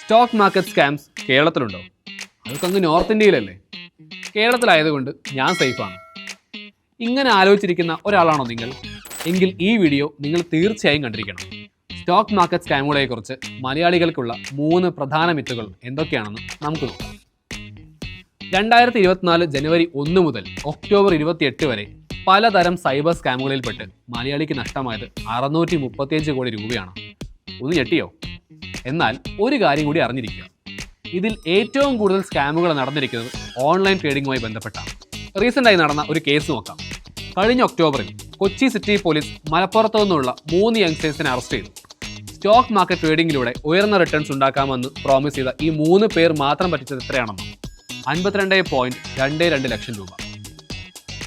Stock market scams കേരളത്തിലുണ്ടോ? അതൊക്കെ അങ്ങ് north ഇന്ത്യയിലല്ലേ. കേരളത്തിലായതുകൊണ്ട് ഞാൻ സേഫാണ്. ഇങ്ങനെ ആലോചിച്ചിരിക്കുന്ന ഒരാളാണോ നിങ്ങൾ? എങ്കിൽ ഈ വീഡിയോ നിങ്ങൾ തീർച്ചയായും കണ്ടിരിക്കണം. സ്റ്റോക്ക് മാർക്കറ്റ് സ്കാമുകളെക്കുറിച്ച് മലയാളികൾക്കുള്ള 3 പ്രധാന മിത്തുകൾ എന്തൊക്കെയാണെന്ന് നമുക്ക് നോക്കാം. 2024 ജനുവരി 1 മുതൽ ഒക്ടോബർ 28 വരെ പലതരം സൈബർ സ്കാമുകളിൽപ്പെട്ട് മലയാളിക്ക് നഷ്ടമായത് 635 കോടി രൂപയാണ്. ഒന്ന് ഞെട്ടിയോ? എന്നാൽ ഒരു കാര്യം കൂടി അറിഞ്ഞിരിക്കുക, ഇതിൽ ഏറ്റവും കൂടുതൽ സ്കാമുകൾ നടന്നിരിക്കുന്നത് ഓൺലൈൻ ട്രേഡിംഗുമായി ബന്ധപ്പെട്ടാണ്. റീസെൻ്റായി നടന്ന ഒരു കേസ് നോക്കാം. കഴിഞ്ഞ ഒക്ടോബറിൽ കൊച്ചി സിറ്റി പോലീസ് മലപ്പുറത്തു നിന്നുള്ള 3 യങ്സ്റ്റേഴ്സിനെ അറസ്റ്റ് ചെയ്തു. സ്റ്റോക്ക് മാർക്കറ്റ് ട്രേഡിംഗിലൂടെ ഉയർന്ന റിട്ടേൺസ് ഉണ്ടാക്കാമെന്ന് പ്രോമിസ് ചെയ്ത ഈ 3 പേർ മാത്രം പറ്റിച്ചത് എത്രയാണെന്നോ? 52.22 ലക്ഷം രൂപ.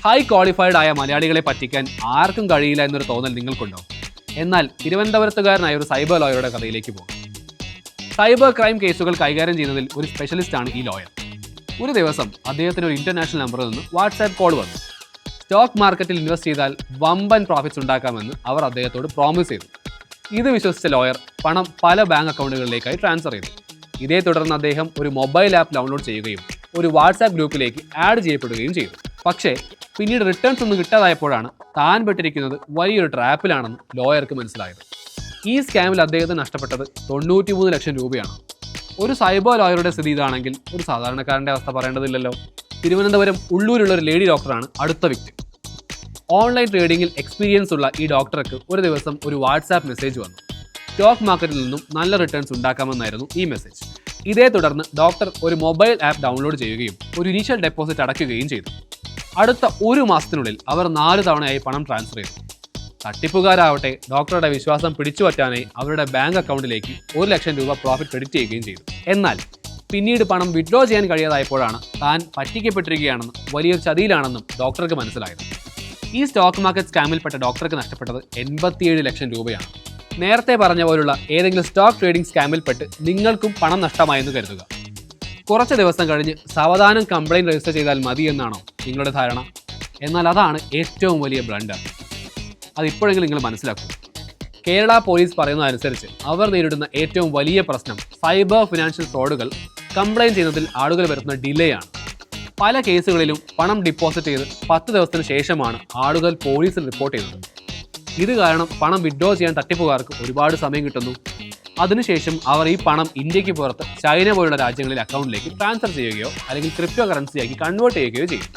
ഹൈ ക്വാളിഫൈഡ് ആയ മലയാളികളെ പറ്റിക്കാൻ ആർക്കും കഴിയില്ല എന്നൊരു തോന്നൽ നിങ്ങൾക്കുണ്ടോ? എന്നാൽ തിരുവനന്തപുരത്തുകാരനായ ഒരു സൈബർ ലോയറുടെ കഥയിലേക്ക് പോകും. സൈബർ ക്രൈം കേസുകൾ കൈകാര്യം ചെയ്യുന്നതിൽ ഒരു സ്പെഷ്യലിസ്റ്റാണ് ഈ ലോയർ. ഒരു ദിവസം അദ്ദേഹത്തിന് ഒരു ഇന്റർനാഷണൽ നമ്പറിൽ നിന്ന് വാട്സാപ്പ് കോൾ വന്നു. സ്റ്റോക്ക് മാർക്കറ്റിൽ ഇൻവെസ്റ്റ് ചെയ്താൽ വമ്പൻ പ്രോഫിറ്റ്സ് ഉണ്ടാക്കാമെന്ന് അവർ അദ്ദേഹത്തോട് പ്രോമിസ് ചെയ്തു. ഇത് വിശ്വസിച്ച ലോയർ പണം പല ബാങ്ക് അക്കൗണ്ടുകളിലേക്കായി ട്രാൻസ്ഫർ ചെയ്തു. ഇതേ തുടർന്ന് അദ്ദേഹം ഒരു മൊബൈൽ ആപ്പ് ഡൗൺലോഡ് ചെയ്യുകയും ഒരു വാട്സാപ്പ് ഗ്രൂപ്പിലേക്ക് ആഡ് ചെയ്യപ്പെടുകയും ചെയ്തു. പക്ഷേ പിന്നീട് റിട്ടേൺസ് ഒന്നും കിട്ടാതായപ്പോഴാണ് താൻ പെട്ടിരിക്കുന്നത് വലിയൊരു ട്രാപ്പിലാണെന്ന് ലോയർക്ക് മനസ്സിലായത്. ഈ സ്കാമിൽ അദ്ദേഹത്തിന് നഷ്ടപ്പെട്ടത് 93 ലക്ഷം രൂപയാണ്. ഒരു സൈബർ ലോയറുടെ സ്ഥിതി ഇതാണെങ്കിൽ ഒരു സാധാരണക്കാരൻ്റെ അവസ്ഥ പറയേണ്ടതില്ലല്ലോ. തിരുവനന്തപുരം ഉള്ളൂരുള്ള ഒരു ലേഡി ഡോക്ടറാണ് അടുത്ത വ്യക്തി. ഓൺലൈൻ ട്രേഡിംഗിൽ എക്സ്പീരിയൻസ് ഉള്ള ഈ ഡോക്ടർക്ക് ഒരു ദിവസം ഒരു വാട്സാപ്പ് മെസ്സേജ് വന്നു. സ്റ്റോക്ക് മാർക്കറ്റിൽ നിന്നും നല്ല റിട്ടേൺസ് ഉണ്ടാക്കാമെന്നായിരുന്നു ഈ മെസ്സേജ്. ഇതേ തുടർന്ന് ഡോക്ടർ ഒരു മൊബൈൽ ആപ്പ് ഡൗൺലോഡ് ചെയ്യുകയും ഒരു ഇനീഷ്യൽ ഡെപ്പോസിറ്റ് അടയ്ക്കുകയും ചെയ്തു. അടുത്ത 1 മാസത്തിനുള്ളിൽ അവർ 4 തവണയായി പണം ട്രാൻസ്ഫർ ചെയ്തു. തട്ടിപ്പുകാരാവട്ടെ ഡോക്ടറുടെ വിശ്വാസം പിടിച്ചുപറ്റാനായി അവരുടെ ബാങ്ക് അക്കൗണ്ടിലേക്ക് 1 ലക്ഷം രൂപ പ്രോഫിറ്റ് ക്രെഡിറ്റ് ചെയ്യുകയും ചെയ്തു. എന്നാൽ പിന്നീട് പണം വിഡ്രോ ചെയ്യാൻ കഴിയാതായപ്പോഴാണ് താൻ പറ്റിക്കപ്പെട്ടിരിക്കുകയാണെന്നും വലിയൊരു ചതിയിലാണെന്നും ഡോക്ടർക്ക് മനസ്സിലായത്. ഈ സ്റ്റോക്ക് മാർക്കറ്റ് സ്കാമിൽപ്പെട്ട ഡോക്ടർക്ക് നഷ്ടപ്പെട്ടത് 87 ലക്ഷം രൂപയാണ്. നേരത്തെ പറഞ്ഞ പോലുള്ള ഏതെങ്കിലും സ്റ്റോക്ക് ട്രേഡിംഗ് സ്കാമിൽപ്പെട്ട് നിങ്ങൾക്കും പണം നഷ്ടമായെന്ന് കരുതുക. കുറച്ച് ദിവസം കഴിഞ്ഞ് സാവധാനം കംപ്ലയിൻറ്റ് രജിസ്റ്റർ ചെയ്താൽ മതി എന്നാണോ നിങ്ങളുടെ ധാരണ? എന്നാൽ അതാണ് ഏറ്റവും വലിയ ബ്ലണ്ടർ. അതിപ്പോഴെങ്കിലും നിങ്ങൾ മനസ്സിലാക്കൂ. കേരള പോലീസ് പറയുന്നതനുസരിച്ച് അവർ നേരിടുന്ന ഏറ്റവും വലിയ പ്രശ്നം സൈബർ ഫിനാൻഷ്യൽ ഫ്രോഡുകൾ കംപ്ലയിൻറ്റ് ചെയ്യുന്നതിൽ ആളുകൾ വരുത്തുന്ന ഡിലേ ആണ്. പല കേസുകളിലും പണം ഡിപ്പോസിറ്റ് ചെയ്ത് 10 ദിവസത്തിന് ശേഷമാണ് ആളുകൾ പോലീസിൽ റിപ്പോർട്ട് ചെയ്യുന്നത്. ഇത് കാരണം പണം വിഡ്രോ ചെയ്യാൻ തട്ടിപ്പുകാർക്ക് ഒരുപാട് സമയം കിട്ടുന്നു. അതിനുശേഷം അവർ ഈ പണം ഇന്ത്യക്ക് പുറത്ത് ചൈന പോലുള്ള രാജ്യങ്ങളിൽ അക്കൗണ്ടിലേക്ക് ട്രാൻസ്ഫർ ചെയ്യുകയോ അല്ലെങ്കിൽ ക്രിപ്റ്റോ കറൻസിയാക്കി കൺവേർട്ട് ചെയ്യുകയോ ചെയ്യും.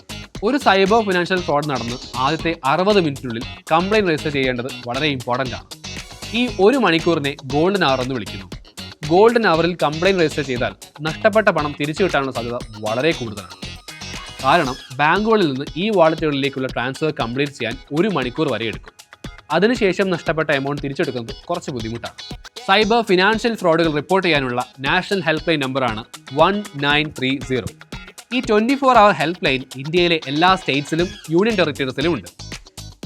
ഒരു സൈബർ ഫിനാൻഷ്യൽ ഫ്രോഡ് നടന്ന് ആദ്യത്തെ 60 മിനിറ്റിനുള്ളിൽ കംപ്ലയിൻറ്റ് രജിസ്റ്റർ ചെയ്യേണ്ടത് വളരെ ഇമ്പോർട്ടൻ്റ് ആണ്. ഈ 1 മണിക്കൂറിനെ ഗോൾഡൻ അവർ എന്ന് വിളിക്കുന്നു. ഗോൾഡൻ അവറിൽ കംപ്ലയിൻറ്റ് രജിസ്റ്റർ ചെയ്താൽ നഷ്ടപ്പെട്ട പണം തിരിച്ചു കിട്ടാനുള്ള സാധ്യത വളരെ കൂടുതലാണ്. കാരണം ബാങ്കുകളിൽ നിന്ന് ഈ വാളറ്റുകളിലേക്കുള്ള ട്രാൻസ്ഫർ കംപ്ലീറ്റ് ചെയ്യാൻ 1 മണിക്കൂർ വരെ എടുക്കും. അതിനുശേഷം നഷ്ടപ്പെട്ട എമൗണ്ട് തിരിച്ചെടുക്കുന്നത് കുറച്ച് ബുദ്ധിമുട്ടാണ്. സൈബർ ഫിനാൻഷ്യൽ ഫ്രോഡുകൾ റിപ്പോർട്ട് ചെയ്യാനുള്ള നാഷണൽ ഹെൽപ്പ് ലൈൻ നമ്പറാണ് 1930. ഈ 24 അവർ ഹെൽപ്പ് ലൈൻ ഇന്ത്യയിലെ എല്ലാ സ്റ്റേറ്റ്സിലും യൂണിയൻ ടെറിട്ടറീസിലും ഉണ്ട്.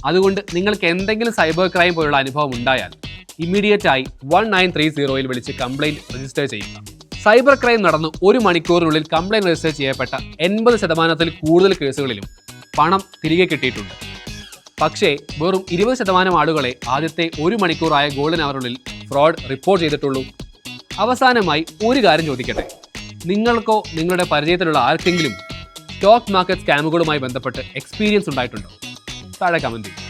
അതുകൊണ്ട് നിങ്ങൾക്ക് എന്തെങ്കിലും സൈബർ ക്രൈം പോലുള്ള അനുഭവം ഉണ്ടായാൽ ഇമ്മീഡിയറ്റായി 1930 വിളിച്ച് കംപ്ലയിൻറ്റ് രജിസ്റ്റർ ചെയ്യുക. സൈബർ ക്രൈം നടന്ന് 1 മണിക്കൂറിനുള്ളിൽ കംപ്ലയിൻറ്റ് രജിസ്റ്റർ ചെയ്യപ്പെട്ട 80% കൂടുതൽ കേസുകളിലും പണം തിരികെ കിട്ടിയിട്ടുണ്ട്. പക്ഷേ വെറും 20% ആളുകളെ ആദ്യത്തെ 1 മണിക്കൂറായ ഗോൾഡൻ അവറിനുള്ളിൽ ഫ്രോഡ് റിപ്പോർട്ട് ചെയ്തിട്ടുള്ളൂ. അവസാനമായി ഒരു കാര്യം ചോദിക്കട്ടെ, നിങ്ങൾക്കോ നിങ്ങളുടെ പരിചയത്തിലുള്ള ആർക്കെങ്കിലും സ്റ്റോക്ക് മാർക്കറ്റ് സ്കാമുകളുമായി ബന്ധപ്പെട്ട് എക്സ്പീരിയൻസ് ഉണ്ടായിട്ടുണ്ടോ? താഴെ കമൻറ്റ് ചെയ്യും.